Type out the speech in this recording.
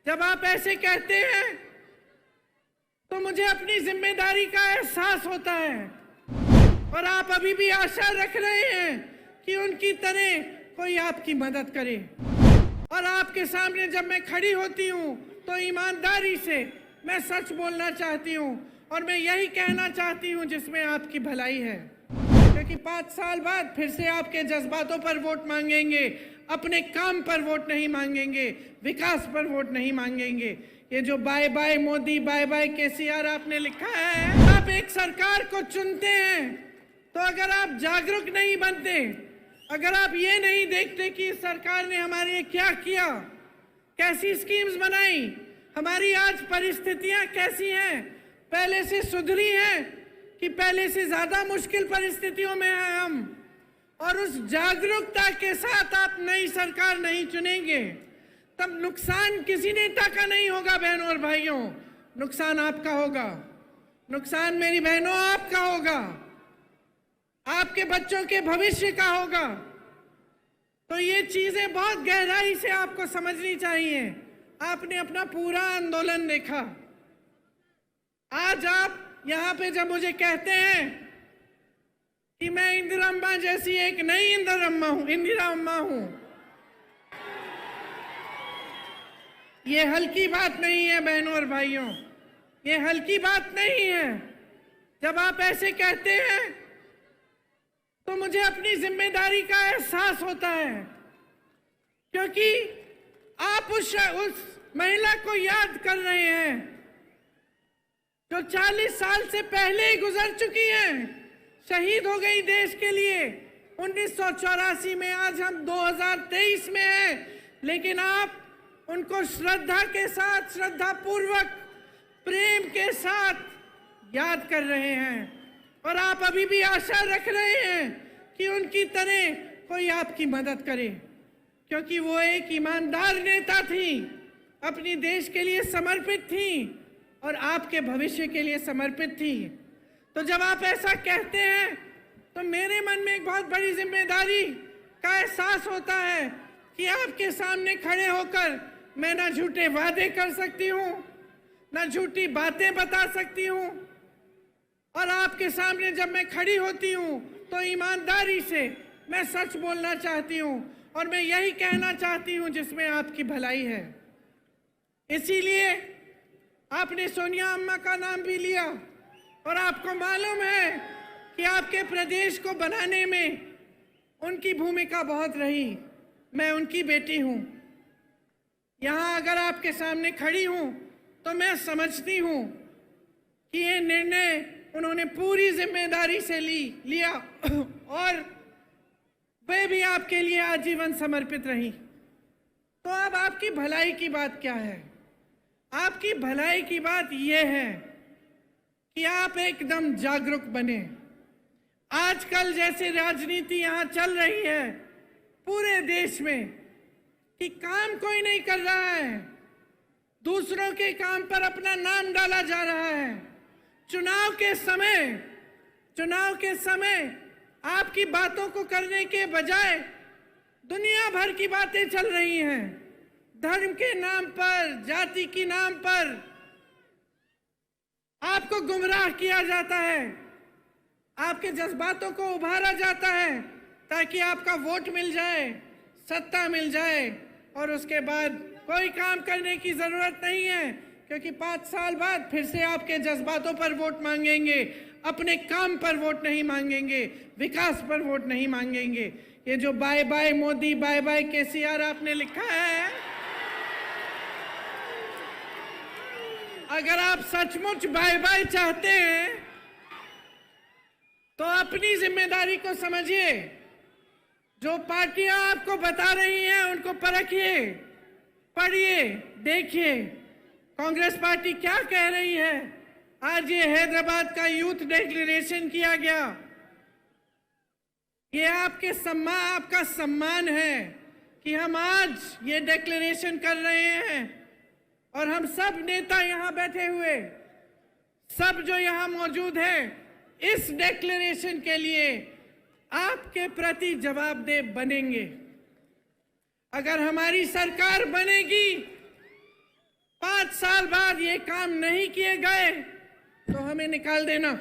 जब आप ऐसे कहते हैं तो मुझे अपनी जिम्मेदारी का एहसास होता है और आप अभी भी आशा रख रहे हैं कि उनकी तरह कोई आपकी मदद करे। और आपके सामने जब मैं खड़ी होती हूँ तो ईमानदारी से मैं सच बोलना चाहती हूँ और मैं यही कहना चाहती हूँ जिसमें आपकी भलाई है, क्योंकि 5 साल बाद फिर से आपके जज्बातों पर वोट मांगेंगे, अपने काम पर वोट नहीं मांगेंगे, विकास पर वोट नहीं मांगेंगे। ये जो bye bye Modi, bye bye KCR आपने लिखा है, आप एक सरकार को चुनते हैं तो अगर आप जागरूक नहीं बनते, अगर आप ये नहीं देखते कि इस सरकार ने हमारे लिए क्या किया, कैसी स्कीम्स बनाई, हमारी आज परिस्थितियां कैसी हैं, पहले से सुधरी हैं कि पहले से ज्यादा मुश्किल परिस्थितियों में हैं हम, और उस जागरूकता के साथ आप नई सरकार नहीं चुनेंगे, तब नुकसान किसी नेता का नहीं होगा बहनों और भाइयों, नुकसान आपका होगा, नुकसान मेरी बहनों आपका होगा, आपके बच्चों के भविष्य का होगा। तो ये चीजें बहुत गहराई से आपको समझनी चाहिए। आपने अपना पूरा आंदोलन देखा, आज आप यहाँ पे जब मुझे कहते हैं कि मैं इंदिरा अम्मा जैसी एक नई इंदिरा अम्मा हूं, ये हल्की बात नहीं है बहनों और भाइयों, ये हल्की बात नहीं है। जब आप ऐसे कहते हैं तो मुझे अपनी जिम्मेदारी का एहसास होता है, क्योंकि आप उस महिला को याद कर रहे हैं जो 40 साल से पहले ही गुजर चुकी हैं, शहीद हो गई देश के लिए 1984 में। आज हम 2023 में हैं, लेकिन आप उनको श्रद्धा के साथ, श्रद्धा पूर्वक, प्रेम के साथ याद कर रहे हैं और आप अभी भी आशा रख रहे हैं कि उनकी तरह कोई आपकी मदद करे, क्योंकि वो एक ईमानदार नेता थी, अपनी देश के लिए समर्पित थी और आपके भविष्य के लिए समर्पित थी। तो जब आप ऐसा कहते हैं तो मेरे मन में एक बहुत बड़ी जिम्मेदारी का एहसास होता है कि आपके सामने खड़े होकर मैं ना झूठे वादे कर सकती हूँ, ना झूठी बातें बता सकती हूँ, और आपके सामने जब मैं खड़ी होती हूँ तो ईमानदारी से मैं सच बोलना चाहती हूँ और मैं यही कहना चाहती हूँ जिसमें आपकी भलाई है। इसीलिए आपने सोनिया अम्मा का नाम भी लिया और आपको मालूम है कि आपके प्रदेश को बनाने में उनकी भूमिका बहुत रही। मैं उनकी बेटी हूँ, यहाँ अगर आपके सामने खड़ी हूँ तो मैं समझती हूँ कि ये निर्णय उन्होंने पूरी जिम्मेदारी से लिया और वे भी आपके लिए आजीवन समर्पित रही। तो अब आपकी भलाई की बात क्या है? आपकी भलाई की बात यह है कि आप एकदम जागरूक बने। आजकल जैसे राजनीति यहाँ चल रही है पूरे देश में कि काम कोई नहीं कर रहा है, दूसरों के काम पर अपना नाम डाला जा रहा है। चुनाव के समय आपकी बातों को करने के बजाय दुनिया भर की बातें चल रही हैं। धर्म के नाम पर, जाति के नाम पर आपको गुमराह किया जाता है, आपके जज्बातों को उभारा जाता है ताकि आपका वोट मिल जाए, सत्ता मिल जाए और उसके बाद कोई काम करने की जरूरत नहीं है, क्योंकि 5 साल बाद फिर से आपके जज्बातों पर वोट मांगेंगे, अपने काम पर वोट नहीं मांगेंगे, विकास पर वोट नहीं मांगेंगे। ये जो bye bye Modi, bye bye KCR आपने लिखा है, अगर आप सचमुच बाय बाय चाहते हैं तो अपनी जिम्मेदारी को समझिए। जो पार्टियां आपको बता रही हैं उनको परखिए, पढ़िए, देखिए कांग्रेस पार्टी क्या कह रही है। आज ये हैदराबाद का यूथ डिक्लेरेशन किया गया, ये आपका सम्मान है कि हम आज ये डिक्लेरेशन कर रहे हैं और हम सब नेता यहाँ बैठे हुए, सब जो यहाँ मौजूद हैं, इस डिक्लेरेशन के लिए आपके प्रति जवाबदेह बनेंगे। अगर हमारी सरकार बनेगी साल बाद ये काम नहीं किए गए तो हमें निकाल देना।